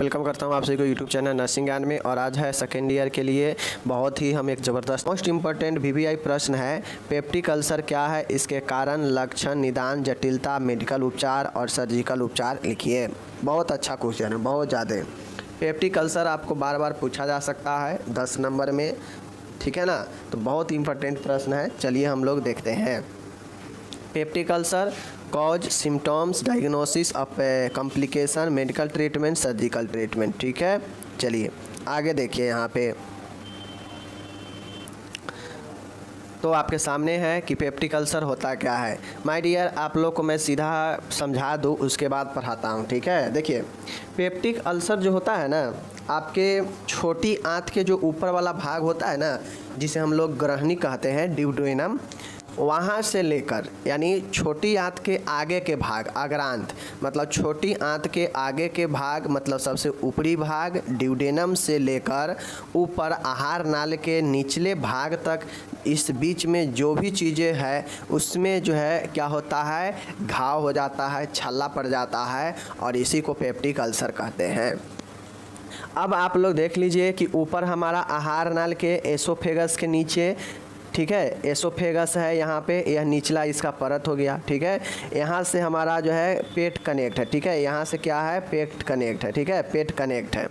Welcome करता हूं आप सभी को यूट्यूब चैनल नर्सिंग ज्ञान में। और आज है सेकेंड ईयर के लिए बहुत ही हम एक ज़बरदस्त मोस्ट इम्पॉर्टेंट वीवीआई प्रश्न है। पेप्टिक अल्सर क्या है, इसके कारण, लक्षण, निदान, जटिलता, मेडिकल उपचार और सर्जिकल उपचार लिखिए। बहुत अच्छा क्वेश्चन है, बहुत ज़्यादा। पेप्टिक अल्सर आपको बार बार पूछा जा सकता है 10 नंबर में, ठीक है ना। तो बहुत इंपॉर्टेंट प्रश्न है, चलिए हम लोग देखते हैं। Peptic ulcer, cause, symptoms, diagnosis of complication, medical treatment, surgical treatment. ठीक है, चलिए आगे देखिए। यहाँ पे तो आपके सामने है कि पेप्टिक अल्सर होता क्या है। माय डियर, आप लोग को मैं सीधा समझा दूँ, उसके बाद पढ़ाता हूँ, ठीक है। देखिए, पेप्टिक अल्सर जो होता है ना, आपके छोटी आंत के जो ऊपर वाला भाग होता है ना, जिसे हम लोग ग्रहणी कहते हैं, ड्यूडेनम, वहाँ से लेकर, यानी छोटी आंत के आगे के भाग, अग्रांत मतलब छोटी आंत के आगे के भाग, मतलब सबसे ऊपरी भाग, ड्यूडेनम से लेकर ऊपर आहार नाल के निचले भाग तक, इस बीच में जो भी चीज़ें हैं उसमें जो है क्या होता है, घाव हो जाता है, छल्ला पड़ जाता है, और इसी को पेप्टिक अल्सर कहते हैं। अब आप लोग देख लीजिए कि ऊपर हमारा आहार नाल के एसोफेगस के नीचे, ठीक है, एसोफेगस है यहाँ पे, यह निचला इसका परत हो गया, ठीक है। यहाँ से हमारा जो है पेट कनेक्ट है, ठीक है। यहाँ से क्या है, पेट कनेक्ट है, ठीक है, पेट कनेक्ट है।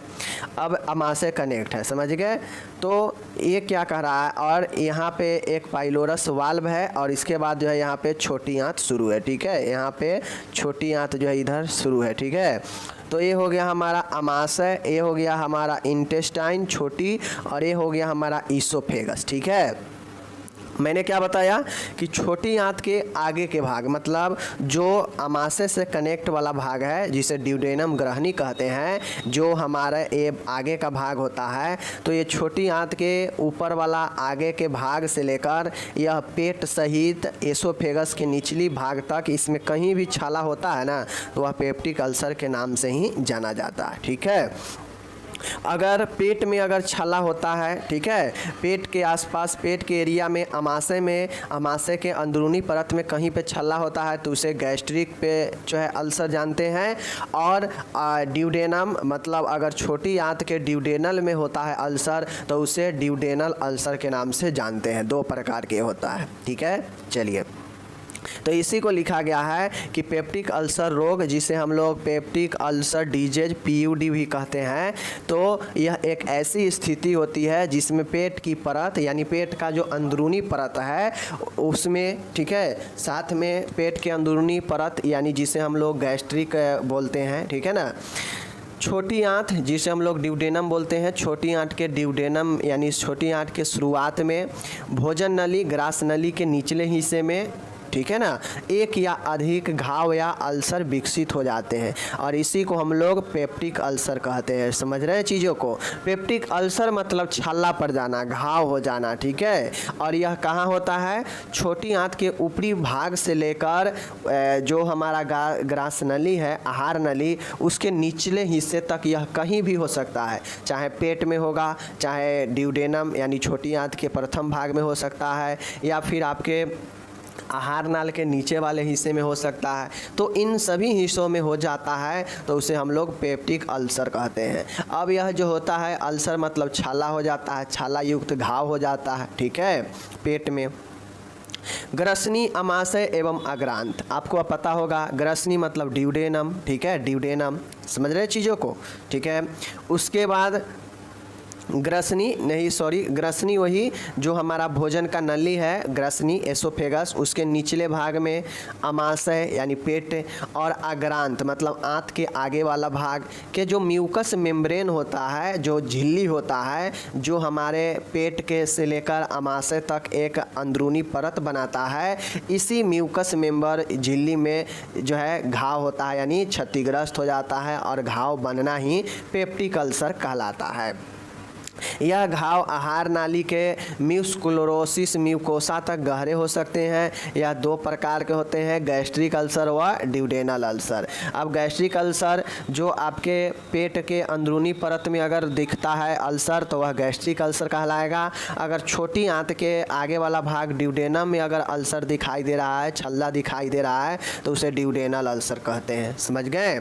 अब अमाशय कनेक्ट है, समझ गए। तो ये क्या कह रहा है, और यहाँ पे एक पाइलोरस वाल्व है, और इसके बाद जो है यहाँ पे छोटी आंत शुरू है, ठीक है। यहाँ पे छोटी आंत जो है इधर शुरू है, ठीक है। तो ये हो गया हमारा अमाशय, ये हो गया हमारा इंटेस्टाइन छोटी, और ये हो गया हमारा ईसोफेगस, ठीक है। मैंने क्या बताया कि छोटी आंत के आगे के भाग, मतलब जो अमाशय से कनेक्ट वाला भाग है, जिसे ड्यूडेनम ग्रहणी कहते हैं, जो हमारा ये आगे का भाग होता है, तो ये छोटी आंत के ऊपर वाला आगे के भाग से लेकर यह पेट सहित एसोफेगस के निचली भाग तक, इसमें कहीं भी छाला होता है ना, तो वह पेप्टिक अल्सर के नाम से ही जाना जाता है, ठीक है। अगर पेट में अगर छाला होता है, ठीक है, पेट के आसपास, पेट के एरिया में, अमाशय के अंदरूनी परत में कहीं पे छाला होता है, तो उसे गैस्ट्रिक पे जो है अल्सर जानते हैं। और ड्यूडेनम, मतलब अगर छोटी आंत के ड्यूडेनल में होता है अल्सर, तो उसे ड्यूडेनल अल्सर के नाम से जानते हैं। 2 प्रकार के होता है, ठीक है। चलिए, तो इसी को लिखा गया है कि पेप्टिक अल्सर रोग, जिसे हम लोग पेप्टिक अल्सर डिजीज PUD भी कहते हैं, तो यह एक ऐसी स्थिति होती है जिसमें पेट की परत, यानी पेट का जो अंदरूनी परत है उसमें, ठीक है, साथ में पेट के अंदरूनी परत, यानी जिसे हम लोग गैस्ट्रिक बोलते हैं, ठीक है ना। छोटी आंत, जिसे हम लोग ड्यूडेनम बोलते हैं, छोटी आंत के ड्यूडेनम, यानी छोटी आंत के शुरुआत में, भोजन नली, ग्रास नली के निचले हिस्से में, ठीक है ना, एक या अधिक घाव या अल्सर विकसित हो जाते हैं, और इसी को हम लोग पेप्टिक अल्सर कहते हैं। समझ रहे हैं चीज़ों को। पेप्टिक अल्सर मतलब छाला पड़ जाना, घाव हो जाना, ठीक है। और यह कहाँ होता है, छोटी आंत के ऊपरी भाग से लेकर जो हमारा ग्रास नली है, आहार नली, उसके निचले हिस्से तक यह कहीं भी हो सकता है। चाहे पेट में होगा, चाहे ड्यूडेनम यानी छोटी आंत के प्रथम भाग में हो सकता है, या फिर आपके आहार नाल के नीचे वाले हिस्से में हो सकता है। तो इन सभी हिस्सों में हो जाता है, तो उसे हम लोग पेप्टिक अल्सर कहते हैं। अब यह जो होता है अल्सर, मतलब छाला हो जाता है, छाला युक्त घाव हो जाता है, ठीक है, पेट में। ग्रसनी, अमाशय एवं अग्रांत, आपको पता होगा, ग्रसनी मतलब ड्यूडेनम, ठीक है, ड्यूडेनम, समझ रहे चीज़ों को, ठीक है। उसके बाद ग्रसनी वही जो हमारा भोजन का नली है, ग्रसनी एसोफेगस, उसके निचले भाग में अमाशय यानी पेट, और अग्रांत मतलब आंत के आगे वाला भाग के जो म्यूकस मेम्ब्रेन होता है, जो झिल्ली होता है, जो हमारे पेट के से लेकर अमाशय तक एक अंदरूनी परत बनाता है, इसी म्यूकस मेम्बर झिल्ली में जो है घाव होता है, यानी क्षतिग्रस्त हो जाता है, और घाव बनना ही पेप्टिक अल्सर कहलाता है। यह घाव आहार नाली के म्यूस्कुलोरोसिस म्यूकोसा तक गहरे हो सकते हैं। यह 2 प्रकार के होते हैं, गैस्ट्रिक अल्सर व ड्यूडेनल अल्सर। अब गैस्ट्रिक अल्सर जो आपके पेट के अंदरूनी परत में अगर दिखता है अल्सर, तो वह गैस्ट्रिक अल्सर कहलाएगा। अगर छोटी आंत के आगे वाला भाग ड्यूडेनम में अगर अल्सर दिखाई दे रहा है, छल्ला दिखाई दे रहा है, तो उसे ड्यूडेनल अल्सर कहते हैं। समझ गए।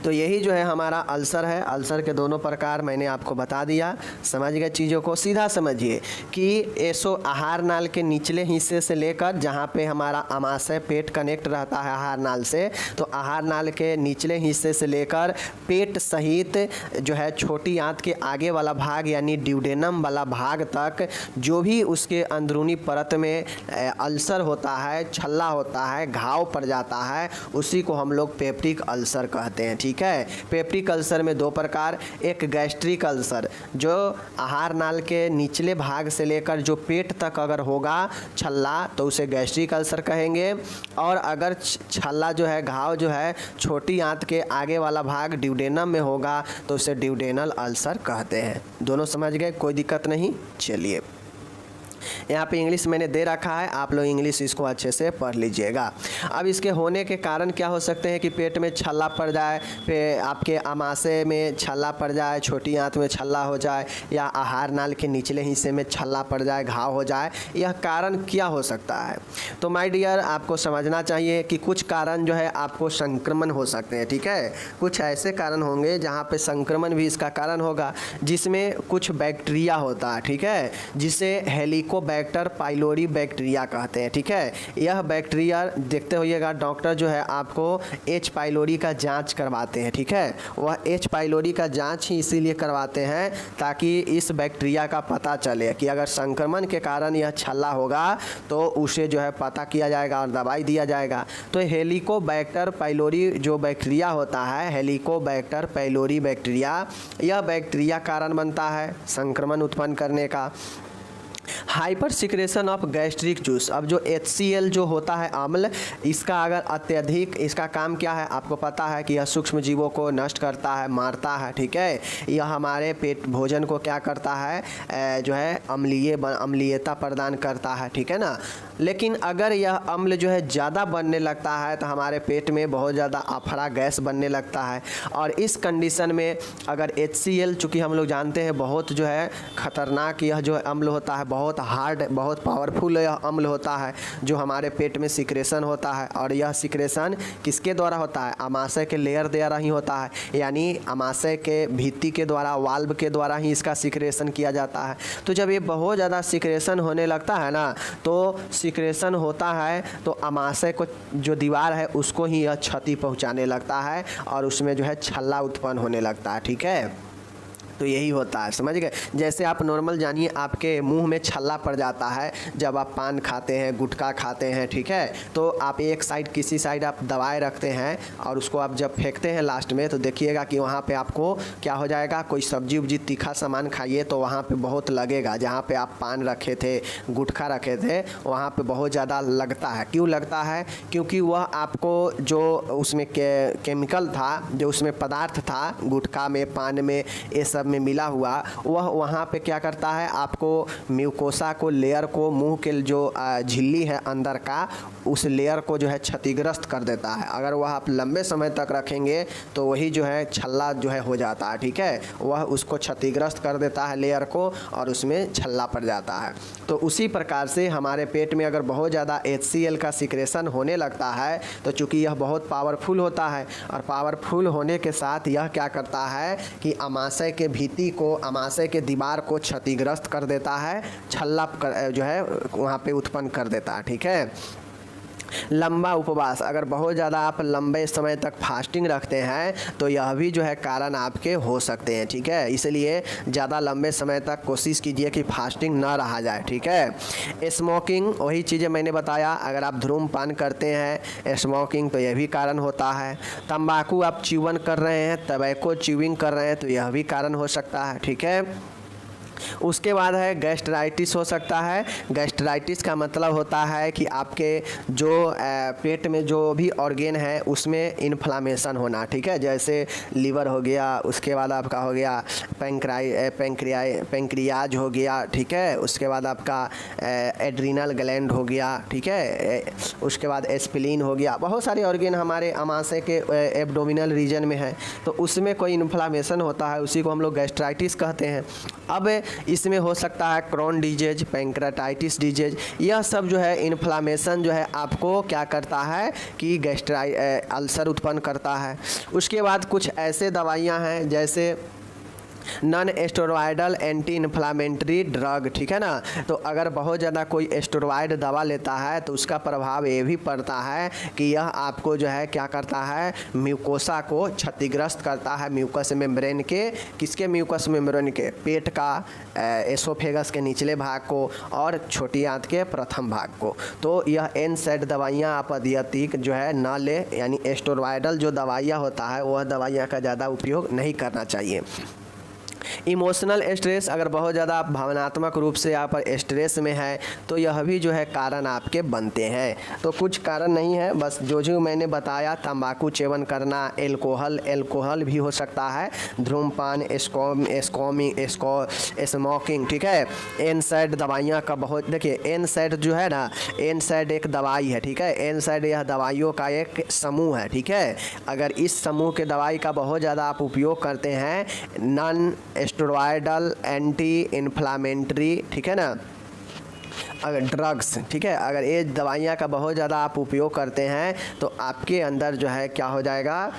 तो यही जो है हमारा अल्सर है। अल्सर के दोनों प्रकार मैंने आपको बता दिया, समझ गए चीज़ों को। सीधा समझिए कि एसो आहार नाल के निचले हिस्से से लेकर जहाँ पे हमारा आमाशय पेट कनेक्ट रहता है आहार नाल से, तो आहार नाल के निचले हिस्से से लेकर पेट सहित जो है छोटी आंत के आगे वाला भाग यानी ड्यूडेनम वाला भाग तक जो भी उसके अंदरूनी परत में अल्सर होता है, छल्ला होता है, घाव पड़ जाता है, उसी को हम लोग पेप्टिक अल्सर कहते हैं। ठीक है, पेप्टिक अल्सर में दो प्रकार, एक गैस्ट्रिक अल्सर जो आहार नाल के निचले भाग से लेकर जो पेट तक अगर होगा छल्ला तो उसे गैस्ट्रिक अल्सर कहेंगे, और अगर छल्ला जो है, घाव जो है छोटी आंत के आगे वाला भाग ड्यूडेनम में होगा तो उसे ड्यूडेनल अल्सर कहते हैं। दोनों समझ गए, कोई दिक्कत नहीं। चलिए, यहाँ पे इंग्लिश मैंने दे रखा है, आप लोग इंग्लिश इसको अच्छे से पढ़ लीजिएगा। अब इसके होने के कारण क्या हो सकते हैं कि पेट में छल्ला पड़ जाए, फिर आपके आमाशय में छल्ला पड़ जाए, छोटी आंत में छल्ला हो जाए, या आहार नाल के निचले हिस्से में छल्ला पड़ जाए, घाव हो जाए। यह कारण क्या हो सकता है? तो माय डियर, आपको समझना चाहिए कि कुछ कारण जो है आपको संक्रमण हो सकते हैं। ठीक है, कुछ ऐसे कारण होंगे जहाँ पे संक्रमण भी इसका कारण होगा, जिसमें कुछ बैक्टीरिया होता है। ठीक है, जिसे हेलिकोबैक्टर पाइलोरी बैक्टीरिया कहते हैं। ठीक है, यह बैक्टीरिया देखते होइएगा, डॉक्टर जो है आपको एच पाइलोरी का जांच करवाते हैं। ठीक है, वह एच पाइलोरी का जांच ही इसीलिए करवाते हैं ताकि इस बैक्टीरिया का पता चले कि अगर संक्रमण के कारण यह छल्ला होगा तो उसे जो है पता किया जाएगा और दवाई दिया जाएगा। तो हेलिकोबैक्टर पाइलोरी जो बैक्टीरिया होता है, हेलिकोबैक्टर पाइलोरी बैक्टीरिया, यह बैक्टीरिया कारण बनता है संक्रमण उत्पन्न करने का। Hyper secretion of gastric juice, अब जो HCl जो होता है अम्ल, इसका अगर अत्यधिक, इसका काम क्या है आपको पता है कि यह सूक्ष्म जीवों को नष्ट करता है, मारता है। ठीक है, यह हमारे पेट भोजन को क्या करता है, जो है अम्लीयता प्रदान करता है। ठीक है ना, लेकिन अगर यह अम्ल जो है ज़्यादा बनने लगता है तो हमारे पेट में बहुत ज़्यादा अफरा गैस बनने लगता है, और इस कंडीशन में अगर HCl, चूँकि हम लोग जानते हैं बहुत जो है ख़तरनाक यह जो अम्ल होता है, बहुत हार्ड, बहुत पावरफुल यह अम्ल होता है जो हमारे पेट में सिक्रेशन होता है, और यह सिक्रेशन किसके द्वारा होता है? आमाशय के लेयर द्वारा ही होता है, यानी आमाशय के भित्ति के द्वारा, वाल्व के द्वारा ही इसका सिक्रेशन किया जाता है। तो जब ये बहुत ज़्यादा सिक्रेशन होने लगता है ना, तो सिक्रेशन होता है तो आमाशय को जो दीवार है उसको ही यह क्षति पहुंचाने लगता है और उसमें जो है छल्ला उत्पन्न होने लगता है। ठीक है, तो यही होता है, समझ गए। जैसे आप नॉर्मल जानिए, आपके मुंह में छल्ला पड़ जाता है जब आप पान खाते हैं, गुटखा खाते हैं। ठीक है, तो आप एक साइड, किसी साइड आप दबाए रखते हैं और उसको आप जब फेंकते हैं लास्ट में, तो देखिएगा कि वहाँ पे आपको क्या हो जाएगा, कोई सब्जी उब्जी तीखा सामान खाइए तो वहाँ पे बहुत लगेगा। जहाँ पे आप पान रखे थे, गुटखा रखे थे, वहाँ पे बहुत ज़्यादा लगता है। क्यों लगता है? क्योंकि वह आपको जो उसमें केमिकल था, जो उसमें पदार्थ था गुटखा में, पान में, ये सब में मिला हुआ, वह वहाँ पे क्या करता है, आपको म्यूकोसा को, लेयर को, मुंह के जो झिल्ली है अंदर का, उस लेयर को जो है क्षतिग्रस्त कर देता है। अगर वह आप लंबे समय तक रखेंगे तो वही जो है छल्ला जो है हो जाता है। ठीक है, वह उसको क्षतिग्रस्त कर देता है लेयर को और उसमें छल्ला पड़ जाता है। तो उसी प्रकार से हमारे पेट में अगर बहुत ज़्यादा HCl का सिक्रेशन होने लगता है तो चूँकि यह बहुत पावरफुल होता है, और पावरफुल होने के साथ यह क्या करता है कि आमाशय के भित्ति को, आमाशय के दीवार को क्षतिग्रस्त कर देता है, छल्ला जो है वहाँ पे उत्पन्न कर देता है। ठीक है, लंबा उपवास, अगर बहुत ज़्यादा आप लंबे समय तक फास्टिंग रखते हैं तो यह भी जो है कारण आपके हो सकते हैं। ठीक है, इसलिए ज़्यादा लंबे समय तक कोशिश कीजिए कि फास्टिंग ना रहा जाए। ठीक है, स्मोकिंग, वही चीज़ें मैंने बताया, अगर आप धूम्रपान करते हैं, स्मोकिंग, तो यह भी कारण होता है। तंबाकू आप च्युइंग कर रहे हैं, टबैको च्युइंग कर रहे हैं, तो यह भी कारण हो सकता है। ठीक है, उसके बाद है गैस्ट्राइटिस हो सकता है। गैस्ट्राइटिस का मतलब होता है कि आपके जो पेट में जो भी ऑर्गेन है उसमें इन्फ्लामेशन होना। ठीक है, जैसे लीवर हो गया, उसके बाद आपका हो गया पेंक्रियाज हो गया। ठीक है, उसके बाद आपका एड्रीनल ग्लैंड हो गया। ठीक है, उसके बाद स्प्लीन हो गया। बहुत सारे ऑर्गेन हमारे आमाशय के एब्डोमिनल रीजन में है, तो उसमें कोई इन्फ्लामेशन होता है, उसी को हम लोग गैस्ट्राइटिस कहते हैं। अब इसमें हो सकता है क्रोन डिजीज, पैंक्रेटाइटिस डिजीज, यह सब जो है इन्फ्लामेशन जो है आपको क्या करता है कि अल्सर उत्पन्न करता है। उसके बाद कुछ ऐसे दवाइयाँ हैं जैसे नॉन एस्टेरॉयडल एंटी इन्फ्लामेटरी ड्रग, ठीक है ना। तो अगर बहुत ज़्यादा कोई एस्टेरॉयड दवा लेता है तो उसका प्रभाव ये भी पड़ता है कि यह आपको जो है क्या करता है, म्यूकोसा को क्षतिग्रस्त करता है, म्यूकस मेम्ब्रेन के, किसके म्यूकस मेम्ब्रेन के, पेट का, एसोफेगस के निचले भाग को और छोटी आंत के प्रथम भाग को। तो यह NSAID दवाइयाँ आप अत्यधिक जो है ना ले, यानी एस्टेरॉयडल जो दवाइयाँ होता है वह दवाइयाँ का ज़्यादा उपयोग नहीं करना चाहिए। इमोशनल स्ट्रेस, अगर बहुत ज़्यादा आप भावनात्मक रूप से आप स्ट्रेस में है तो यह भी जो है कारण आपके बनते हैं। तो कुछ कारण नहीं है, बस जो मैंने बताया, तंबाकू सेवन करना, एल्कोहल भी हो सकता है, धूम्रपान, स्मोकिंग, ठीक है। NSAID दवाइयाँ का बहुत, देखिए NSAID जो है ना, NSAID एक दवाई है, ठीक है। NSAID यह दवाइयों का एक समूह है, ठीक है। अगर इस समूह के दवाई का बहुत ज़्यादा आप उपयोग करते हैं, नॉन एस्टेरॉयडल एंटी इन्फ्लामेटरी, ठीक है ना, अगर ड्रग्स, ठीक है, अगर ये दवाइयाँ का बहुत ज़्यादा आप उपयोग करते हैं तो आपके अंदर जो है क्या हो जाएगा,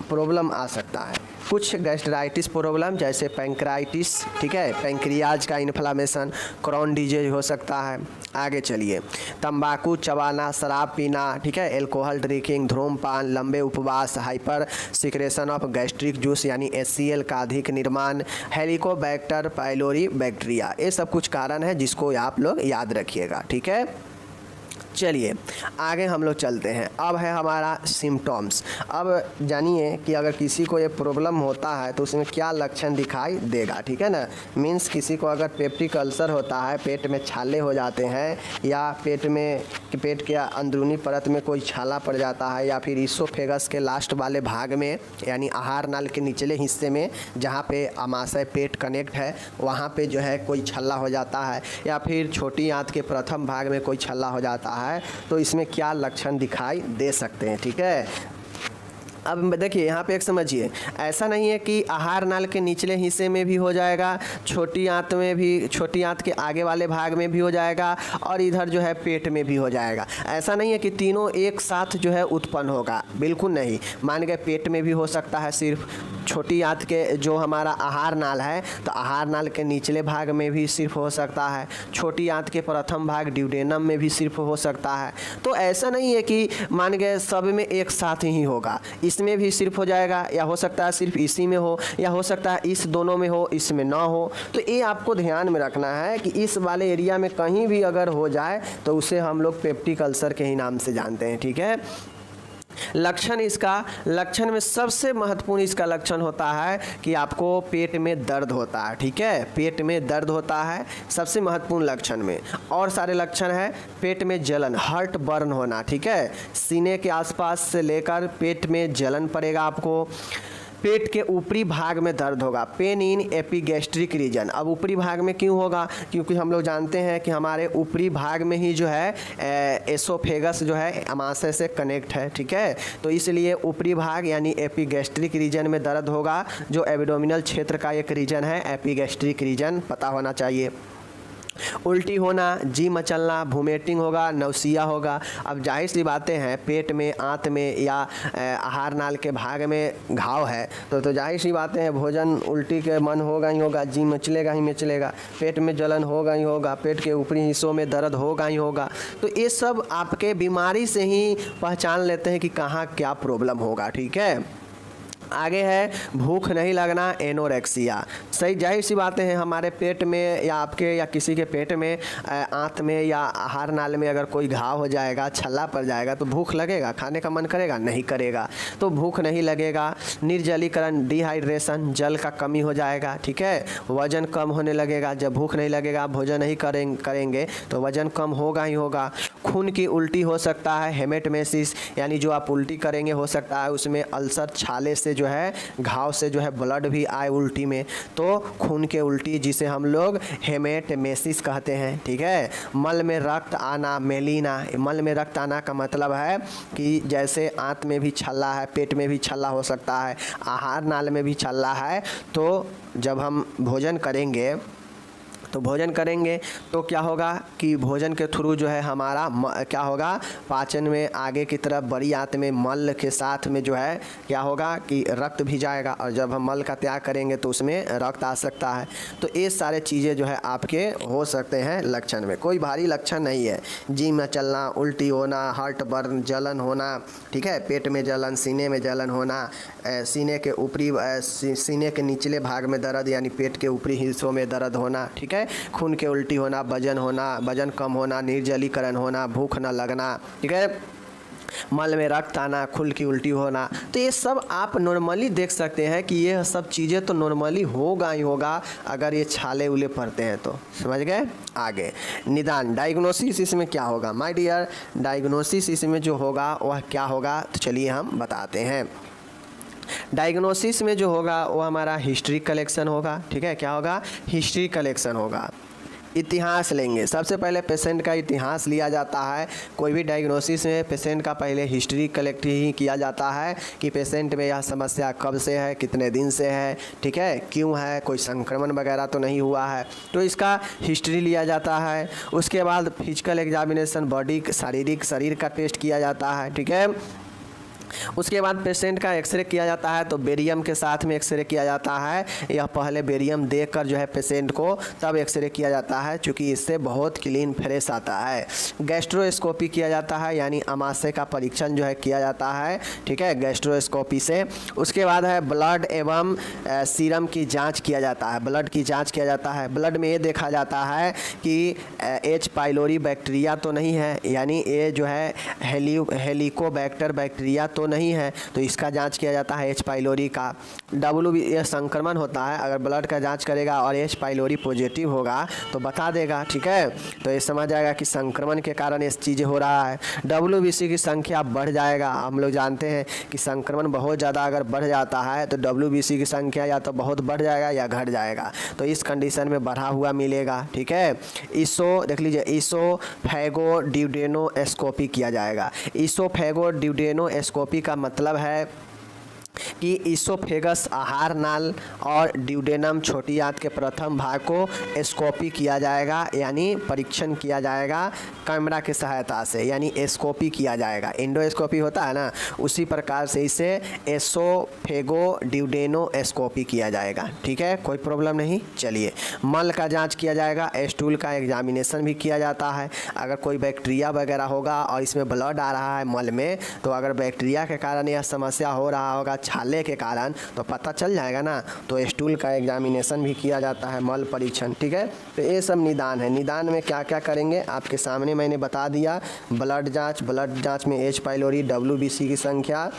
प्रॉब्लम आ सकता है। कुछ गैस्ट्राइटिस प्रॉब्लम जैसे पैंक्राइटिस, ठीक है, पैंक्रियाज का इन्फ्लामेशन, क्रोन डिजीज हो सकता है। आगे चलिए, तंबाकू चबाना, शराब पीना, ठीक है, एल्कोहल ड्रिंकिंग, धूम्रपान, लंबे उपवास, hyper secretion of gastric juice यानी HCl का अधिक निर्माण, हेलिकोबैक्टर पाइलोरी बैक्टीरिया, ये सब कुछ कारण है जिसको आप लोग याद रखिएगा, ठीक है। चलिए आगे हम लोग चलते हैं। अब है हमारा सिम्टम्स। अब जानिए कि अगर किसी को ये प्रॉब्लम होता है तो उसमें क्या लक्षण दिखाई देगा, ठीक है ना। मीन्स किसी को अगर पेप्टिक अल्सर होता है, पेट में छाले हो जाते हैं, या पेट के अंदरूनी परत में कोई छाला पड़ जाता है, या फिर इसोफेगस के लास्ट वाले भाग में यानी आहार नाल के निचले हिस्से में जहाँ पे अमाशय पेट कनेक्ट है वहाँ पे जो है कोई छल्ला हो जाता है, या फिर छोटी आंत के प्रथम भाग में कोई छल्ला हो जाता है, तो इसमें क्या लक्षण दिखाई दे सकते हैं, ठीक है। अब देखिए यहाँ पे एक समझिए, ऐसा नहीं है कि आहार नाल के निचले हिस्से में भी हो जाएगा, छोटी आंत में भी, छोटी आंत के आगे वाले भाग में भी हो जाएगा, और इधर जो है पेट में भी हो जाएगा। ऐसा नहीं है कि तीनों एक साथ जो है उत्पन्न होगा, बिल्कुल नहीं। मान गए पेट में भी हो सकता है, सिर्फ छोटी आंत के जो हमारा आहार नाल है तो आहार नाल के निचले भाग में भी सिर्फ हो सकता है, छोटी आंत के प्रथम भाग ड्यूडेनम में भी सिर्फ हो सकता है। तो ऐसा नहीं है कि मान गए सब में एक साथ ही होगा, इसमें भी सिर्फ हो जाएगा, या हो सकता है सिर्फ इसी में हो, या हो सकता है इस दोनों में हो, इसमें ना हो। तो ये आपको ध्यान में रखना है कि इस वाले एरिया में कहीं भी अगर हो जाए तो उसे हम लोग पेप्टिक अल्सर के ही नाम से जानते हैं, ठीक है। लक्षण में सबसे महत्वपूर्ण इसका लक्षण होता है कि आपको पेट में दर्द होता है, ठीक है, पेट में दर्द होता है सबसे महत्वपूर्ण लक्षण में। और सारे लक्षण है पेट में जलन, हार्ट बर्न होना, ठीक है, सीने के आसपास से लेकर पेट में जलन पड़ेगा आपको, पेट के ऊपरी भाग में दर्द होगा, पेन इन एपिगैस्ट्रिक रीजन। अब ऊपरी भाग में क्यों होगा, क्योंकि हम लोग जानते हैं कि हमारे ऊपरी भाग में ही जो है एसोफेगस जो है अमाशय से कनेक्ट है, ठीक है। तो इसलिए ऊपरी भाग यानी एपिगैस्ट्रिक रीजन में दर्द होगा, जो एब्डोमिनल क्षेत्र का एक रीजन है, एपिगैस्ट्रिक रीजन पता होना चाहिए। उल्टी होना, जी मचलना, वोमिटिंग होगा, नौसिया होगा। अब जाहिर सी बातें हैं, पेट में, आंत में या आहार नाल के भाग में घाव है तो जाहिर सी बातें हैं, भोजन उल्टी के मन होगा ही होगा, जी मचलेगा ही मचलेगा, पेट में जलन होगा ही होगा, पेट के ऊपरी हिस्सों में दर्द होगा ही होगा। तो ये सब आपके बीमारी से ही पहचान लेते हैं कि कहाँ क्या प्रॉब्लम होगा, ठीक है। आगे है भूख नहीं लगना, एनोरेक्सिया। सही जाहिर सी बातें हैं, हमारे पेट में या आपके या किसी के पेट में, आंत में या आहार नाल में अगर कोई घाव हो जाएगा, छल्ला पड़ जाएगा तो भूख लगेगा, खाने का मन करेगा, नहीं करेगा। तो भूख नहीं लगेगा। निर्जलीकरण, डिहाइड्रेशन, जल का कमी हो जाएगा, ठीक है। वजन कम होने लगेगा, जब भूख नहीं लगेगा, भोजन नहीं करेंगे तो वजन कम होगा ही होगा। खून की उल्टी हो सकता है, हेमेटमेसिस, यानी जो आप उल्टी करेंगे हो सकता है उसमें अल्सर, छाले से जो है, घाव से जो है ब्लड भी आए उल्टी में, तो खून के उल्टी जिसे हम लोग हेमेटमेसिस कहते हैं, ठीक है। मल में रक्त आना, मेलिना, मल में रक्त आना का मतलब है कि जैसे आंत में भी छल्ला है, पेट में भी छल्ला हो सकता है, आहार नाल में भी छल्ला है, तो जब हम भोजन करेंगे तो भोजन करेंगे तो क्या होगा कि भोजन के थ्रू जो है हमारा क्या होगा, पाचन में आगे की तरफ बड़ी आंत में मल के साथ में जो है क्या होगा कि रक्त भी जाएगा, और जब हम मल का त्याग करेंगे तो उसमें रक्त आ सकता है। तो ये सारे चीज़ें जो है आपके हो सकते हैं लक्षण में, कोई भारी लक्षण नहीं है। जी में चलना, उल्टी होना, हार्ट बर्न, जलन होना, ठीक है, पेट में जलन, सीने में जलन होना, सीने के ऊपरी सीने के निचले भाग में दर्द यानी पेट के ऊपरी हिस्सों में दर्द होना, ठीक है, खून के उल्टी होना, वजन कम होना, निर्जलीकरण होना, भूख न लगना, ठीक है, मल में रक्त आना, खुल की उल्टी होना। तो ये सब आप नॉर्मली देख सकते हैं कि ये सब चीज़ें तो नॉर्मली होगा ही होगा अगर ये छाले उले पड़ते हैं तो। समझ गए? आगे निदान, डायग्नोसिस इसमें क्या होगा माय डियर, डायग्नोसिस इसमें जो होगा वह क्या होगा, तो चलिए हम बताते हैं। डायग्नोसिस में जो होगा वो हमारा हिस्ट्री कलेक्शन होगा, ठीक है, क्या होगा, हिस्ट्री कलेक्शन होगा। इतिहास लेंगे, सबसे पहले पेशेंट का इतिहास लिया जाता है। कोई भी डायग्नोसिस में पेशेंट का पहले हिस्ट्री कलेक्ट ही किया जाता है कि पेशेंट में यह समस्या कब से है, कितने दिन से है, ठीक है, क्यों है, कोई संक्रमण वगैरह तो नहीं हुआ है, तो इसका हिस्ट्री लिया जाता है। उसके बाद फिजिकल एग्जामिनेशन, बॉडी शारीरिक शरीर का टेस्ट किया जाता है, ठीक है। उसके बाद पेशेंट का एक्सरे किया जाता है, तो बेरियम के साथ में एक्सरे किया जाता है। यह पहले बेरियम देकर जो है पेशेंट को तब एक्सरे किया जाता है, क्योंकि इससे बहुत क्लीन फ्रेश आता है। गैस्ट्रोस्कोपी किया जाता है, यानी आमाशय का परीक्षण जो है किया जाता है, ठीक है, गैस्ट्रोस्कोपी से। उसके बाद है ब्लड एवं सीरम की जाँच किया जाता है, ब्लड की जाँच किया जाता है। ब्लड में ये देखा जाता है कि एच पाइलोरी बैक्टीरिया तो नहीं है, यानी ये जो है हेलिकोबैक्टर बैक्टीरिया तो नहीं है, तो इसका जांच किया जाता है, एच पाइलोरी का। ये संक्रमण होता है, अगर ब्लड का जांच करेगा और एच पाइलोरी पॉजिटिव होगा तो बता देगा, ठीक है, तो ये समझ जाएगा कि संक्रमण के कारण ये चीज़ें हो रहा है। WBC की संख्या बढ़ जाएगा, हम लोग जानते हैं कि संक्रमण बहुत ज़्यादा अगर बढ़ जाता है तो WBC की संख्या या तो बहुत बढ़ जाएगा या घट जाएगा, तो इस कंडीशन में बढ़ा हुआ मिलेगा, ठीक है। देख लीजिए, इसोफेगोड्यूडेनोस्कोपी किया जाएगा। इसोफेगोड्यूडेनोस्कोपी का मतलब है कि इसोफेगस आहार नाल और ड्यूडेनम छोटी आंत के प्रथम भाग को एस्कोपी किया जाएगा, यानी परीक्षण किया जाएगा कैमरा की सहायता से, यानी एस्कोपी किया जाएगा। एंडोस्कोपी होता है ना, उसी प्रकार से इसे एसोफेगोड्यूडेनोस्कोपी किया जाएगा, ठीक है, कोई प्रॉब्लम नहीं। चलिए, मल का जांच किया जाएगा, स्टूल का एग्जामिनेशन भी किया जाता है। अगर कोई बैक्टीरिया वगैरह होगा और इसमें ब्लड आ रहा है मल में, तो अगर बैक्टीरिया के कारण यह समस्या हो रहा होगा छाले के कारण, तो पता चल जाएगा ना, तो स्टूल का एग्जामिनेशन भी किया जाता है, मल परीक्षण, ठीक है। तो ये सब निदान है। निदान में क्या क्या करेंगे आपके सामने मैंने बता दिया। ब्लड जांच में एच पाइलोरी, WBC की संख्या,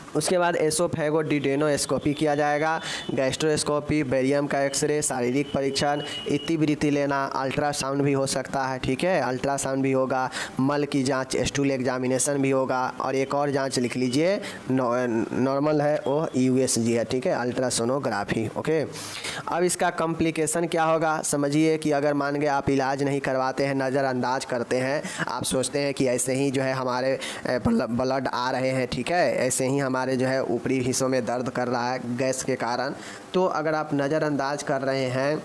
उसके बाद एसोफेगोड्यूडेनोस्कोपी किया जाएगा, गैस्ट्रोस्कोपी, बेरियम का एक्सरे, शारीरिक परीक्षण, इतिवृत्ति लेना, अल्ट्रासाउंड भी हो सकता है, ठीक है, अल्ट्रासाउंड भी होगा, मल की जांच, स्टूल एग्जामिनेशन भी होगा, और एक और जांच लिख लीजिए, नॉर्मल है वो USG है, ठीक है, अल्ट्रासोनोग्राफी, ओके। अब इसका कॉम्प्लिकेशन क्या होगा, समझिए कि अगर मान गए आप इलाज नहीं करवाते हैं, नज़रअंदाज करते हैं, आप सोचते हैं कि ऐसे ही जो है हमारे ब्लड आ रहे हैं, ठीक है, ऐसे ही हमारे जो है ऊपरी हिस्सों में दर्द कर रहा है गैस के कारण, तो अगर आप नज़रअंदाज कर रहे हैं,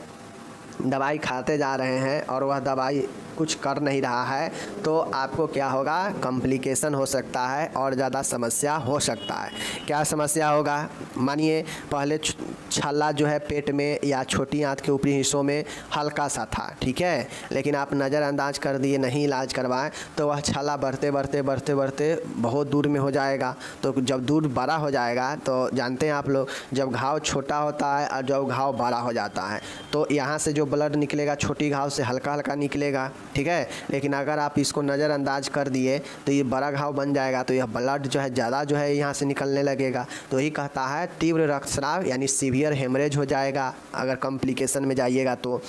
दवाई खाते जा रहे हैं और वह दवाई कुछ कर नहीं रहा है, तो आपको क्या होगा, कॉम्प्लिकेशन हो सकता है और ज़्यादा समस्या हो सकता है। क्या समस्या होगा, मानिए पहले छाला जो है पेट में या छोटी आंत के ऊपरी हिस्सों में हल्का सा था, ठीक है, लेकिन आप नज़रअंदाज कर दिए, नहीं इलाज करवाएं, तो वह छाला बढ़ते बहुत दूर में हो जाएगा। तो जब दूर बड़ा हो जाएगा, तो जानते हैं आप लोग, जब घाव छोटा होता है और जब घाव बड़ा हो जाता है, तो यहाँ से जो ब्लड निकलेगा छोटी घाव से हल्का हल्का निकलेगा, ठीक है, लेकिन अगर आप इसको नज़रअंदाज कर दिए तो ये बड़ा घाव बन जाएगा, तो यह ब्लड जो है ज़्यादा जो है यहाँ से निकलने लगेगा, तो यही कहता है तीव्र रक्तस्राव यानी सीवियर हेमरेज हो जाएगा अगर कॉम्प्लिकेशन में जाइएगा तो,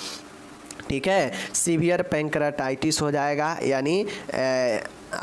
ठीक है। सीवियर पैंक्रेटाइटिस हो जाएगा, यानी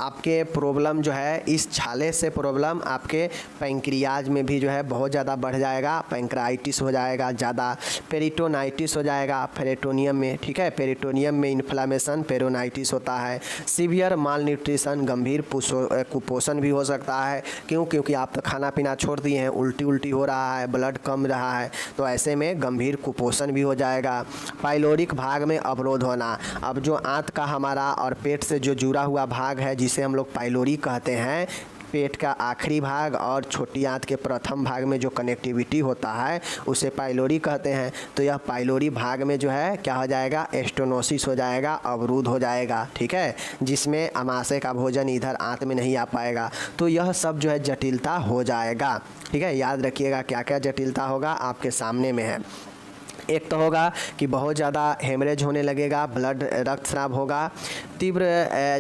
आपके प्रॉब्लम जो है इस छाले से प्रॉब्लम आपके पैंक्रियाज में भी जो है बहुत ज़्यादा बढ़ जाएगा, पैंक्राइटिस हो जाएगा ज़्यादा, पेरिटोनाइटिस हो जाएगा पेरिटोनियम में, ठीक है, पेरिटोनियम में इन्फ्लामेशन पेरोनाइटिस होता है, सीवियर माल न्यूट्रिशन गंभीर कुपोषण भी हो सकता है। क्योंकि आप तो खाना पीना छोड़ दिए हैं, उल्टी हो रहा है, ब्लड कम रहा है, तो ऐसे में गंभीर कुपोषण भी हो जाएगा। पाइलोरिक भाग में अवरोध होना, अब जो आंत का हमारा और पेट से जो जुड़ा हुआ भाग है जिसे हम लोग पाइलोरी कहते हैं, पेट का आखिरी भाग और छोटी आंत के प्रथम भाग में जो कनेक्टिविटी होता है उसे पाइलोरी कहते हैं। तो यह पाइलोरी भाग में जो है क्या हो जाएगा, स्टेनोसिस हो जाएगा, अवरुद्ध हो जाएगा, ठीक है, जिसमें आमाशय का भोजन इधर आंत में नहीं आ पाएगा। तो यह सब जो है जटिलता हो जाएगा, ठीक है। याद रखिएगा क्या क्या जटिलता होगा आपके सामने में है। एक तो होगा कि बहुत ज़्यादा हेमरेज होने लगेगा, ब्लड रक्तस्राव होगा, तीव्र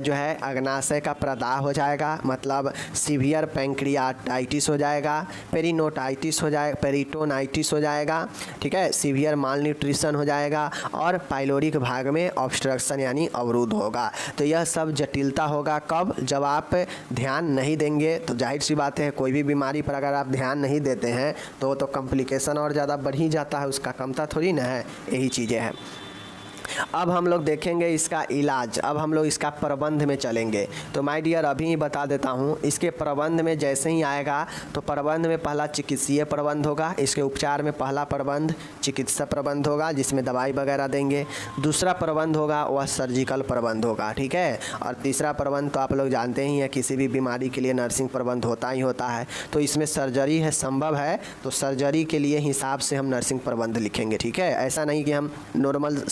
जो है अग्नाशय का प्रदाह हो जाएगा, मतलब सीवियर पैंक्रियाटाइटिस हो जाएगा, पेरिनोटाइटिस हो जाएगा, पेरिटोनाइटिस हो जाएगा, ठीक है, सीवियर माल न्यूट्रिशन हो जाएगा और पाइलोरिक भाग में ऑब्स्ट्रक्शन यानी अवरुद्ध होगा। तो यह सब जटिलता होगा कब, जब आप ध्यान नहीं देंगे। तो जाहिर सी बात है कोई भी बीमारी पर अगर आप ध्यान नहीं देते हैं तो कॉम्प्लिकेशन और ज़्यादा बढ़ ही जाता है, उसका कमता थोड़ी ना है, यही चीज़ें हैं। अब हम लोग देखेंगे इसका इलाज, अब हम लोग इसका प्रबंध में चलेंगे। तो माय डियर अभी ही बता देता हूँ, इसके प्रबंध में जैसे ही आएगा तो प्रबंध में पहला चिकित्सीय प्रबंध होगा, इसके उपचार में पहला प्रबंध चिकित्सा प्रबंध होगा जिसमें दवाई वगैरह देंगे, दूसरा प्रबंध होगा वह सर्जिकल प्रबंध होगा, ठीक है, और तीसरा प्रबंध तो आप लोग जानते ही हैं किसी भी बीमारी के लिए नर्सिंग प्रबंध होता ही होता है। तो इसमें सर्जरी है संभव है तो सर्जरी के लिए हिसाब से हम नर्सिंग प्रबंध लिखेंगे, ठीक है, ऐसा नहीं कि हम नॉर्मल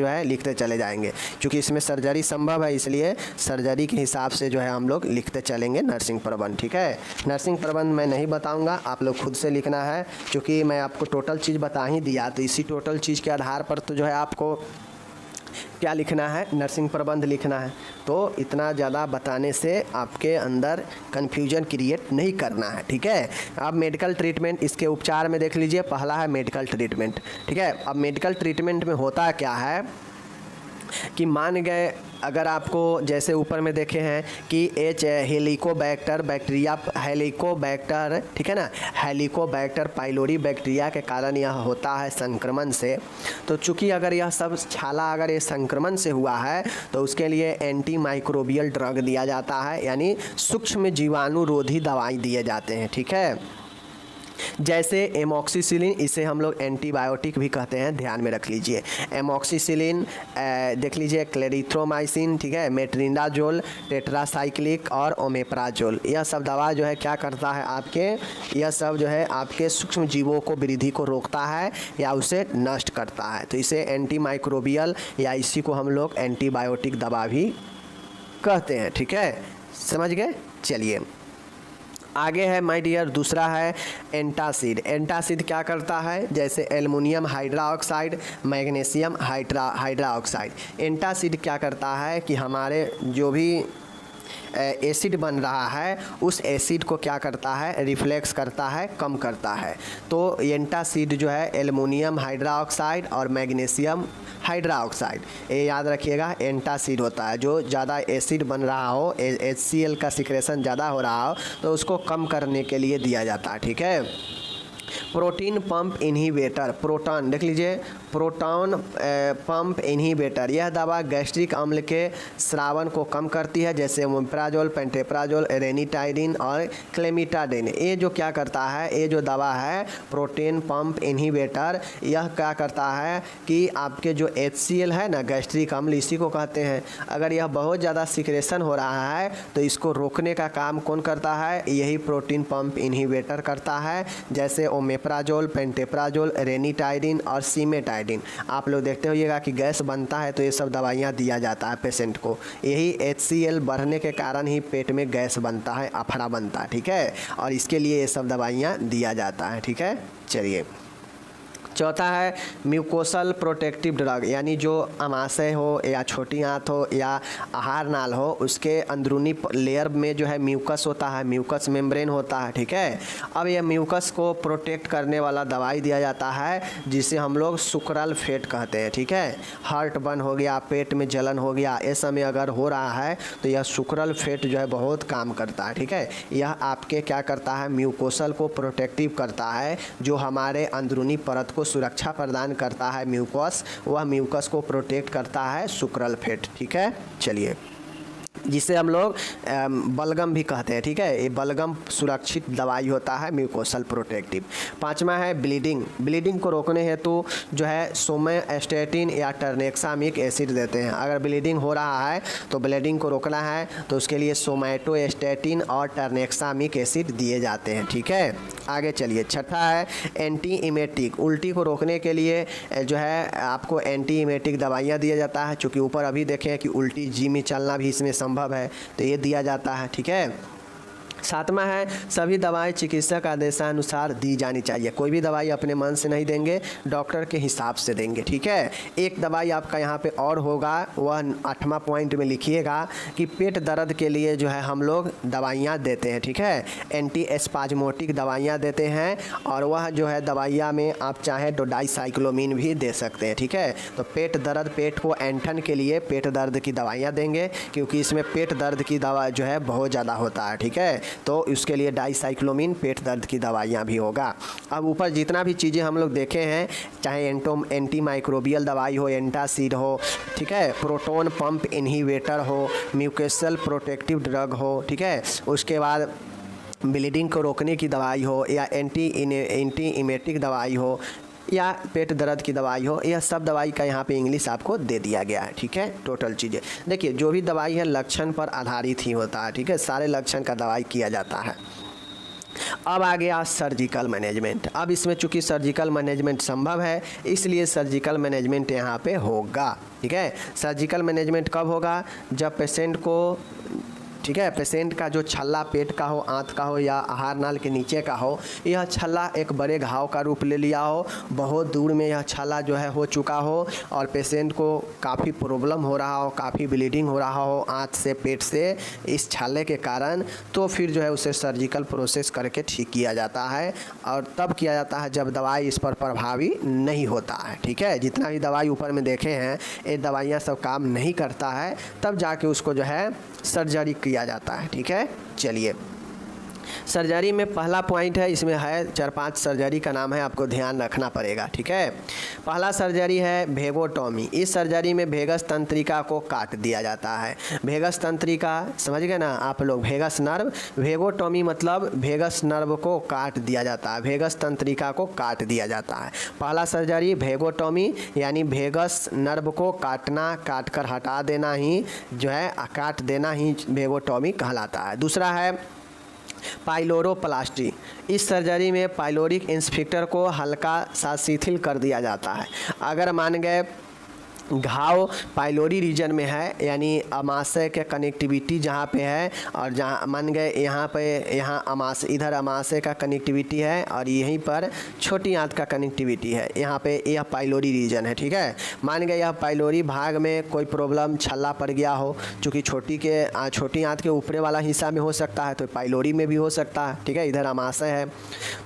है लिखते चले जाएंगे, क्योंकि इसमें सर्जरी संभव है इसलिए सर्जरी के हिसाब से जो है हम लोग लिखते चलेंगे नर्सिंग प्रबंध, ठीक है। नर्सिंग प्रबंध मैं नहीं बताऊंगा, आप लोग खुद से लिखना है, क्योंकि मैं आपको टोटल चीज़ बता ही दिया, तो इसी टोटल चीज़ के आधार पर तो जो है आपको क्या लिखना है, नर्सिंग प्रबंध लिखना है। तो इतना ज़्यादा बताने से आपके अंदर कन्फ्यूजन क्रिएट नहीं करना है, ठीक है। अब मेडिकल ट्रीटमेंट, इसके उपचार में देख लीजिए, पहला है मेडिकल ट्रीटमेंट, ठीक है। अब मेडिकल ट्रीटमेंट में होता क्या है कि मान गए अगर आपको जैसे ऊपर में देखे हैं कि हेलिकोबैक्टर बैक्टीरिया, हेलिकोबैक्टर, ठीक है ना, हेलिकोबैक्टर पाइलोरी बैक्टीरिया के कारण यह होता है संक्रमण से। तो चूंकि अगर यह सब छाला अगर ये संक्रमण से हुआ है तो उसके लिए एंटी माइक्रोबियल ड्रग दिया जाता है, यानी सूक्ष्म जीवाणुरोधी दवाई दिए जाते हैं, ठीक है। जैसे एमॉक्सिसिलिन, इसे हम लोग एंटीबायोटिक भी कहते हैं, ध्यान में रख लीजिए। एमॉक्सिसिलिन देख लीजिए, क्लेरिथ्रोमाइसिन, ठीक है, मेट्रिंडाजोल, टेट्रासाइक्लिक और ओमेप्राजोल, यह सब दवा जो है क्या करता है आपके, यह सब जो है आपके सूक्ष्म जीवों को वृद्धि को रोकता है या उसे नष्ट करता है। तो इसे एंटी माइक्रोबियल या इसी को हम लोग एंटीबायोटिक दवा भी कहते हैं, ठीक है, समझ गए। चलिए आगे है माय डियर, दूसरा है एंटासिड। एंटासिड क्या करता है, जैसे aluminium hydroxide, magnesium hydroxide. Antacid क्या करता है कि हमारे जो भी एसिड बन रहा है उस एसिड को क्या करता है, रिफ्लेक्स करता है, कम करता है। तो एंटासिड जो है एल्युमिनियम हाइड्रोक्साइड और मैग्नीशियम हाइड्रोक्साइड, ये याद रखिएगा, एंटासिड होता है। जो ज़्यादा एसिड बन रहा हो, HCl का सिक्रेशन ज़्यादा हो रहा हो तो उसको कम करने के लिए दिया जाता है, ठीक है। प्रोटीन पंप इनहिबिटर, प्रोटॉन देख लीजिए, प्रोटॉन पंप इनहिबिटर, यह दवा गैस्ट्रिक अम्ल के स्रावन को कम करती है, जैसे ओमेप्राजोल, पेंटेप्राजोल, रेनिटाइडिन और क्लेमिटाडिन। ये जो क्या करता है, ये जो दवा है प्रोटीन पंप इनहिबिटर, यह क्या करता है कि आपके जो HCl है ना, गैस्ट्रिक अम्ल इसी को कहते हैं, अगर यह बहुत ज़्यादा सिक्रेशन हो रहा है तो इसको रोकने का काम कौन करता है, यही प्रोटीन पंप इनहिबिटर करता है। जैसे ओमेप्राजोल, पेंटेप्राजोल, रेनिटाइडिन और सीमेटाइडिन। आप लोग देखते होइएगा कि गैस बनता है तो ये सब दवाइयाँ दिया जाता है पेशेंट को, यही HCl बढ़ने के कारण ही पेट में गैस बनता है, अफड़ा बनता है, ठीक है, और इसके लिए ये सब दवाइयाँ दिया जाता है, ठीक है। चलिए चौथा है म्यूकोसल प्रोटेक्टिव ड्रग, यानी जो आमाशय हो या छोटी आंत हो या आहार नाल हो, उसके अंदरूनी लेयर में जो है म्यूकस होता है, म्यूकस मेम्ब्रेन होता है, ठीक है। अब यह म्यूकस को प्रोटेक्ट करने वाला दवाई दिया जाता है जिसे हम लोग सुक्रल फेट कहते हैं, ठीक है। हार्ट बर्न हो गया, पेट में जलन हो गया, ये समय अगर हो रहा है तो यह सुक्रल फेट जो है बहुत काम करता है, ठीक है। यह आपके क्या करता है, म्यूकोसल को प्रोटेक्टिव करता है, जो हमारे अंदरूनी परत को सुरक्षा प्रदान करता है म्यूकस, वह म्यूकस को प्रोटेक्ट करता है सुक्रल फेट, ठीक है। चलिए, जिसे हम लोग बलगम भी कहते हैं, ठीक है। ये बलगम सुरक्षित दवाई होता है, म्यूकोसल प्रोटेक्टिव। पांचवा है ब्लीडिंग। ब्लीडिंग को रोकने हेतु जो है सोमेस्टेटिन या टर्नेक्सामिक एसिड देते हैं। अगर ब्लीडिंग हो रहा है तो ब्लीडिंग को रोकना है तो उसके लिए सोमेटोस्टेटिन और टर्नेक्सामिक एसिड दिए जाते हैं, ठीक है। आगे चलिए, छठा है एंटी इमेटिक। उल्टी को रोकने के लिए जो है आपको एंटी इमेटिक दवाइयाँ दिया जाता है, चूँकि ऊपर अभी देखें कि उल्टी जी में चलना भी इसमें संभव है, तो ये दिया जाता है, ठीक है। सातवां है सभी दवाएं चिकित्सक आदेशानुसार दी जानी चाहिए। कोई भी दवाई अपने मन से नहीं देंगे, डॉक्टर के हिसाब से देंगे, ठीक है। एक दवाई आपका यहाँ पे और होगा, वह 8वां पॉइंट में लिखिएगा कि पेट दर्द के लिए जो है हम लोग दवाइयाँ देते हैं, ठीक है। एंटी एस्पाज्मोटिक दवाइयाँ देते हैं, और वह जो है दवाइयाँ में आप चाहें तो डाइसाइक्लोमिन भी दे सकते हैं, ठीक है। तो पेट दर्द, पेट को ऐंठन के लिए पेट दर्द की दवाइयाँ देंगे, क्योंकि इसमें पेट दर्द की दवा जो है बहुत ज़्यादा होता है, ठीक है। तो उसके लिए डाइसाइक्लोमिन पेट दर्द की दवाइयाँ भी होगा। अब ऊपर जितना भी चीज़ें हम लोग देखे हैं, चाहे एंटी माइक्रोबियल दवाई हो, एंटासिड हो, ठीक है, प्रोटोन पंप इनहिबिटर हो, म्यूकोसल प्रोटेक्टिव ड्रग हो, ठीक है, उसके बाद ब्लीडिंग को रोकने की दवाई हो, या एंटी इमेटिक दवाई हो, या पेट दर्द की दवाई हो, यह सब दवाई का यहाँ पे इंग्लिश आपको दे दिया गया है, ठीक है। टोटल चीज़ें देखिए, जो भी दवाई है लक्षण पर आधारित ही होता है, ठीक है। सारे लक्षण का दवाई किया जाता है। अब आ गया सर्जिकल मैनेजमेंट। अब इसमें चूंकि सर्जिकल मैनेजमेंट संभव है, इसलिए सर्जिकल मैनेजमेंट यहाँ पे होगा, ठीक है। सर्जिकल मैनेजमेंट कब होगा, जब पेशेंट को, ठीक है, पेशेंट का जो छल्ला पेट का हो, आंत का हो, या आहार नाल के नीचे का हो, यह छल्ला एक बड़े घाव का रूप ले लिया हो, बहुत दूर में यह छल्ला जो है हो चुका हो, और पेशेंट को काफ़ी प्रॉब्लम हो रहा हो, काफ़ी ब्लीडिंग हो रहा हो आंत से, पेट से, इस छल्ले के कारण, तो फिर जो है उसे सर्जिकल प्रोसेस करके ठीक किया जाता है। और तब किया जाता है जब दवाई इस पर प्रभावी नहीं होता है, ठीक है। जितना भी दवाई ऊपर में देखे हैं, ये दवाइयाँ सब काम नहीं करता है, तब जाके उसको जो है सर्जरी किया जाता है, ठीक है। चलिए, सर्जरी में पहला पॉइंट है, इसमें है 4-5 सर्जरी का नाम है, आपको ध्यान रखना पड़ेगा, ठीक है। पहला सर्जरी है भेगोटॉमी। इस सर्जरी में भेगस तंत्रिका को काट दिया जाता है। भेगस तंत्रिका समझ गए ना आप लोग, भेगस नर्व, भेगोटॉमी मतलब भेगस नर्व को काट दिया जाता है, भेगस तंत्रिका को काट दिया जाता है। पहला सर्जरी भेगोटॉमी, यानी भेगस नर्व को काटना, काट कर हटा देना ही जो है, काट देना ही भेगोटॉमी कहलाता है। दूसरा है पाइलोरोप्लास्टी। इस सर्जरी में पाइलोरिक इंस्फिक्टर को हल्का सा शिथिल कर दिया जाता है। अगर मान गए घाव पाइलोरी रीजन में है, यानी अमाशय के कनेक्टिविटी जहाँ पे है, और जहाँ मान गए यहाँ पे, यहाँ अमाशय, इधर अमाशय का कनेक्टिविटी है, और यहीं पर छोटी आंत का कनेक्टिविटी है, यहाँ पे यह पाइलोरी रीजन है, ठीक है। मान गए यह पाइलोरी भाग में कोई प्रॉब्लम, छल्ला पड़ गया हो, चूँकि छोटी आंत के ऊपरी वाला हिस्सा में हो सकता है, तो पाइलोरी में भी हो सकता है, ठीक है। इधर अमाशय है,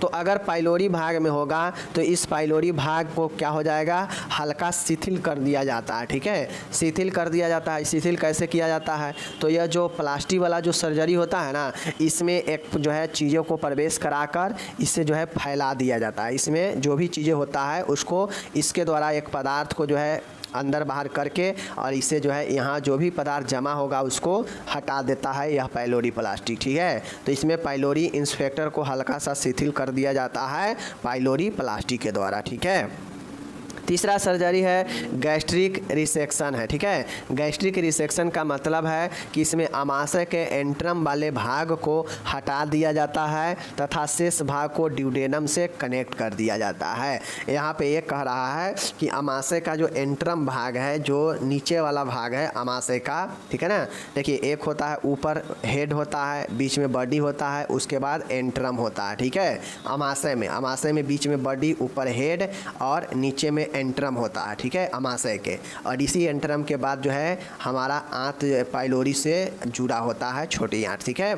तो अगर पाइलोरी भाग में होगा तो इस पाइलोरी भाग को क्या हो जाएगा, हल्का शिथिल कर दिया जाता है, ठीक है। शिथिल कर दिया जाता है। शिथिल कैसे किया जाता है, तो यह जो प्लास्टिक वाला जो सर्जरी होता है ना, इसमें एक जो है चीज़ों को प्रवेश कराकर इससे जो है फैला दिया जाता है। इसमें जो भी चीज़ें होता है उसको इसके द्वारा एक पदार्थ को जो है अंदर बाहर करके, और इससे जो है यहाँ जो भी पदार्थ जमा होगा उसको हटा देता है यह पाइलोरी प्लास्टिक, ठीक है। तो इसमें पाइलोरी इंस्पेक्टर को हल्का सा शिथिल कर दिया जाता है पाइलोरी प्लास्टिक के द्वारा, ठीक है। तीसरा सर्जरी है गैस्ट्रिक रिसेक्शन है, ठीक है। गैस्ट्रिक रिसेक्शन का मतलब है कि इसमें आमाशय के एंट्रम वाले भाग को हटा दिया जाता है तथा शेष भाग को ड्यूडेनम से कनेक्ट कर दिया जाता है। यहाँ पे ये कह रहा है कि आमाशय का जो एंट्रम भाग है, जो नीचे वाला भाग है आमाशय का, ठीक है ना। देखिए एक होता है ऊपर हेड होता है, बीच में बॉडी होता है, उसके बाद एंट्रम होता है, ठीक है। आमाशय में बीच में बॉडी, ऊपर हेड और नीचे में एंट्रम होता है, ठीक है, आमाशय के। और इसी एंट्रम के बाद जो है हमारा आंत पाइलोरी से जुड़ा होता है, छोटी आंत, ठीक है।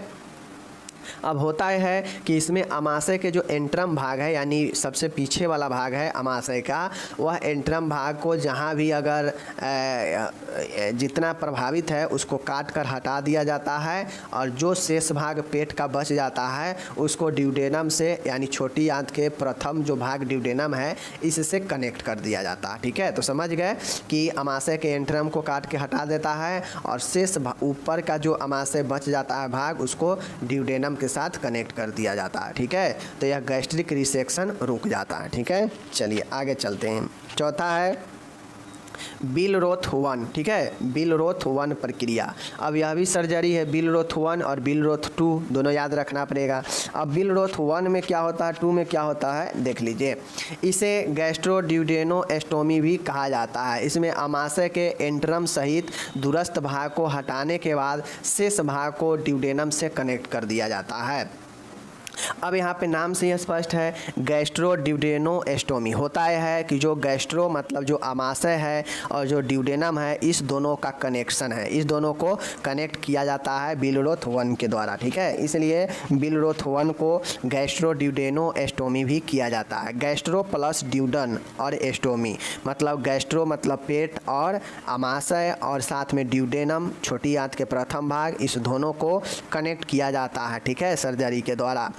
अब होता है कि इसमें आमाशय के जो एंट्रम भाग है, यानी सबसे पीछे वाला भाग है आमाशय का, वह एंट्रम भाग को जहाँ भी अगर जितना प्रभावित है उसको काट कर हटा दिया जाता है और जो शेष भाग पेट का बच जाता है उसको ड्यूडेनम से, यानी छोटी आंत के प्रथम जो भाग ड्यूडेनम है, इससे कनेक्ट कर दिया जाता है, ठीक है। तो समझ गए कि आमाशय के एंट्रम को काट के हटा देता है और शेष ऊपर का जो आमाशय बच जाता है भाग, उसको ड्यूडेनम के साथ कनेक्ट कर दिया जाता है, ठीक है। तो यह गैस्ट्रिक रिसेक्शन रुक जाता है, ठीक है। चलिए आगे चलते हैं। चौथा है बिलरोथ 1, ठीक है, बिलरोथ 1 प्रक्रिया। अब यह भी सर्जरी है, बिलरोथ 1 और बिलरोथ 2 दोनों याद रखना पड़ेगा। अब बिलरोथ 1 में क्या होता है, 2 में क्या होता है देख लीजिए। इसे गैस्ट्रोड्यूडेनोस्टोमी भी कहा जाता है। इसमें आमाशय के एंट्रम सहित दूरस्थ भाग को हटाने के बाद शेष भाग को ड्यूडेनम से कनेक्ट कर दिया जाता है। अब यहाँ पे नाम से ही स्पष्ट है, गैस्ट्रोड्यूडेनोस्टोमी होता है कि जो गैस्ट्रो मतलब जो आमाशय है और जो ड्यूडेनम है, इस दोनों का कनेक्शन है, इस दोनों को कनेक्ट किया जाता है बिलरोथ 1 के द्वारा, ठीक है। इसलिए बिलरोथ 1 को गैस्ट्रोड्यूडेनोस्टोमी भी किया जाता है। गैस्ट्रो प्लस ड्यूडन और एस्टोमी मतलब गैस्ट्रो मतलब पेट और आमाशय और साथ में ड्यूडेनम छोटी आंत के प्रथम भाग, इस दोनों को कनेक्ट किया जाता है, ठीक है, सर्जरी के द्वारा।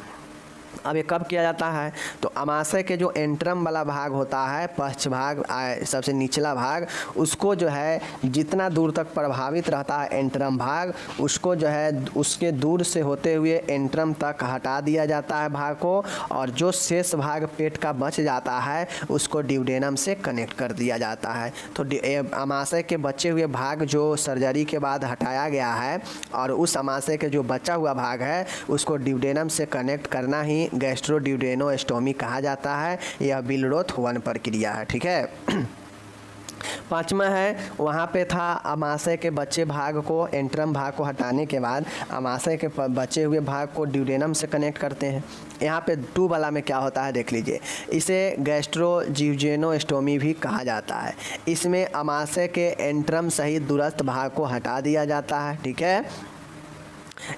अब ये कब किया जाता है, तो आमाशय के जो एंट्रम वाला भाग होता है, पश्च भाग, सबसे निचला भाग, उसको जो है जितना दूर तक प्रभावित रहता है एंट्रम भाग, उसको जो है उसके दूर से होते हुए एंट्रम तक हटा दिया जाता है भाग को, और जो शेष भाग पेट का बच जाता है उसको ड्यूडेनम से कनेक्ट कर दिया जाता है। तो आमाशय के बचे हुए भाग जो सर्जरी के बाद हटाया गया है और उस आमाशय के जो बचा हुआ भाग है उसको ड्यूडेनम से कनेक्ट करना ही गैस्ट्रोड्यूडेनोस्टोमी कहा जाता है। यह बिलरोथ 1 प्रक्रिया है, ठीक है। पाँचवा है, वहाँ पे था आमाशय के बचे भाग को, एंट्रम भाग को हटाने के बाद आमाशय के बचे हुए भाग को ड्यूडेनम से कनेक्ट करते हैं। यहाँ पे 2 वाला में क्या होता है देख लीजिए। इसे गैस्ट्रोड्यूडेनोस्टोमी भी कहा जाता है। इसमें आमाशय के एंट्रम सहित दूरस्थ भाग को हटा दिया जाता है, ठीक है।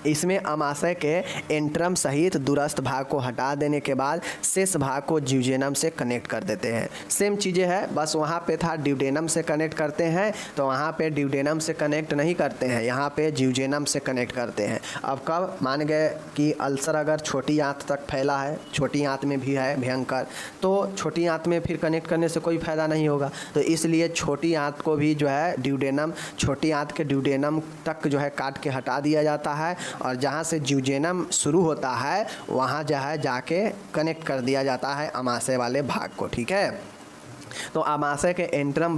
इसमें आमाशय के एंट्रम सहित दूरस्थ भाग को हटा देने के बाद शेष भाग को ड्यूडेनम से कनेक्ट कर देते हैं। सेम चीज़ें है, बस वहाँ पे था ड्यूडेनम से कनेक्ट करते हैं, तो वहाँ पे ड्यूडेनम से कनेक्ट नहीं करते हैं, यहाँ पे ड्यूडेनम से कनेक्ट करते हैं। अब कब मान गए कि अल्सर अगर छोटी आंत तक फैला है, छोटी आंत में भी है भयंकर, तो छोटी आंत में फिर कनेक्ट करने से कोई फ़ायदा नहीं होगा, तो इसलिए छोटी आंत को भी जो है ड्यूडेनम, छोटी आंत के ड्यूडेनम तक जो है काट के हटा दिया जाता है और जहाँ से ड्यूडेनम शुरू होता है वहाँ जो है जाके कनेक्ट कर दिया जाता है आमाशय वाले भाग को, ठीक है। तो आमाशय के एंट्रम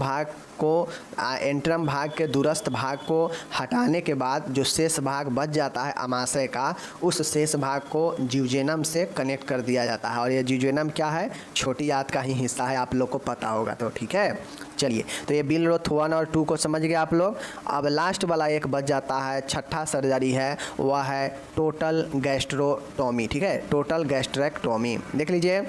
भाग के दूरस्थ भाग को हटाने के बाद जो शेष भाग बच जाता है आमाशय का, उस शेष भाग को ड्यूडेनम से कनेक्ट कर दिया जाता है। और ये ड्यूडेनम क्या है, छोटी आंत का ही हिस्सा है, आप लोग को पता होगा, तो ठीक है। चलिए, तो ये बिलरोथ 1 और 2 को समझ गए आप लोग। अब लास्ट वाला एक बच जाता है, छठा सर्जरी है, वह है टोटल गैस्ट्रोटोमी, ठीक है, टोटल गैस्ट्रेक्टोमी। देख लीजिए,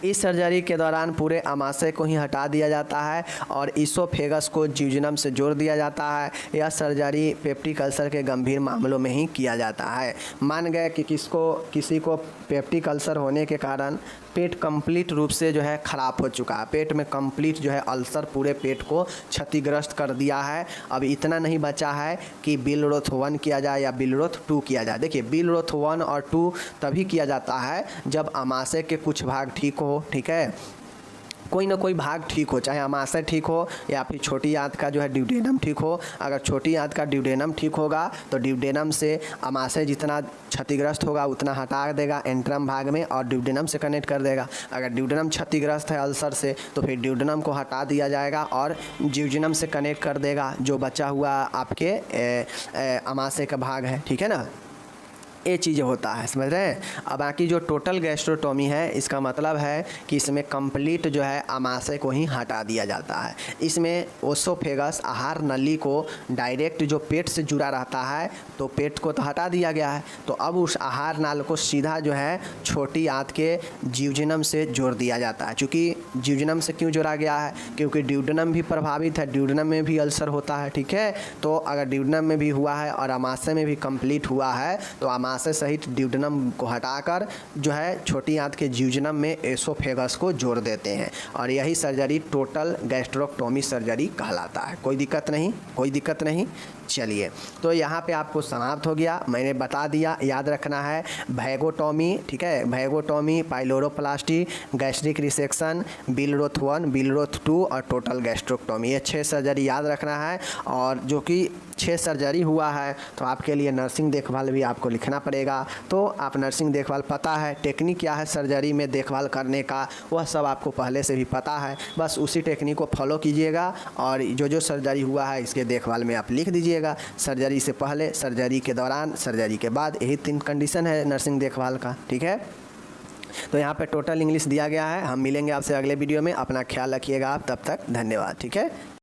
इस सर्जरी के दौरान पूरे आमाशय को ही हटा दिया जाता है और इसोफेगस को ड्यूडेनम से जोड़ दिया जाता है। यह सर्जरी पेप्टिक अल्सर के गंभीर मामलों में ही किया जाता है। मान गए कि किसी को पेप्टिक अल्सर होने के कारण पेट कंप्लीट रूप से जो है ख़राब हो चुका है, पेट में कंप्लीट जो है अल्सर पूरे पेट को क्षतिग्रस्त कर दिया है। अब इतना नहीं बचा है कि बिलरोथ 1 किया जाए या बिलरोथ 2 किया जाए। देखिए, बिलरोथ 1 और 2 तभी किया जाता है जब आमाशय के कुछ भाग ठीक हो, ठीक है, कोई ना कोई भाग ठीक हो, चाहे अमाशय ठीक हो या फिर छोटी आंत का जो है ड्यूडेनम ठीक हो। अगर छोटी आंत का ड्यूडेनम ठीक होगा तो ड्यूडेनम से अमाशय जितना क्षतिग्रस्त होगा उतना हटा देगा एंट्रम भाग में और ड्यूडेनम से कनेक्ट कर देगा। अगर ड्यूडेनम क्षतिग्रस्त है अल्सर से तो फिर ड्यूडेनम को हटा दिया जाएगा और ज्यूजेनम से कनेक्ट कर देगा जो बचा हुआ आपके अमाशय का भाग है, ठीक है ना। ये चीज़ होता है, समझ रहे हैं। अब बाकी जो टोटल गैस्ट्रोटोमी है इसका मतलब है कि इसमें कंप्लीट जो है अमाशय को ही हटा दिया जाता है। इसमें ओसोफेगस आहार नली को डायरेक्ट जो पेट से जुड़ा रहता है तो पेट को तो हटा दिया गया है, तो अब उस आहार नाल को सीधा जो है छोटी आंत के ज्यूजेनम से जोड़ दिया जाता है। चूँकि ज्यूजेनम से क्यों जोड़ा गया है, क्योंकि ड्यूडेनम भी प्रभावित है, ड्यूडेनम में भी अल्सर होता है, ठीक है। तो अगर ड्यूडेनम में भी हुआ है और अमाशय में भी कंप्लीट हुआ है तो अमाशय सहित ड्यूडेनम को हटाकर जो है छोटी आंत के ज्यूजेनम में एसोफेगस को जोड़ देते हैं और यही सर्जरी टोटल गैस्ट्रोक्टोमी सर्जरी कहलाता है। कोई दिक्कत नहीं, कोई दिक्कत नहीं। चलिए, तो यहाँ पे आपको समाप्त हो गया, मैंने बता दिया। याद रखना है वैगोटोमी, ठीक है, वैगोटोमी, पाइलोरोप्लास्टी, गैस्ट्रिक रिसेक्शन, बिलरोथ 1, बिलरोथ 2 और टोटल गैस्ट्रोक्टोमी, ये 6 सर्जरी याद रखना है। और जो कि 6 सर्जरी हुआ है तो आपके लिए नर्सिंग देखभाल भी आपको लिखना पड़ेगा। तो आप नर्सिंग देखभाल पता है, टेक्निक क्या है सर्जरी में देखभाल करने का वह सब आपको पहले से भी पता है, बस उसी टेक्निक को फॉलो कीजिएगा और जो जो सर्जरी हुआ है इसके देखभाल में आप लिख दीजिएगा। सर्जरी से पहले, सर्जरी के दौरान, सर्जरी के बाद, यही 3 कंडीशन है नर्सिंग देखभाल का, ठीक है। तो यहाँ पे टोटल इंग्लिश दिया गया है। हम मिलेंगे आपसे अगले वीडियो में, अपना ख्याल रखिएगा आप, तब तक धन्यवाद, ठीक है।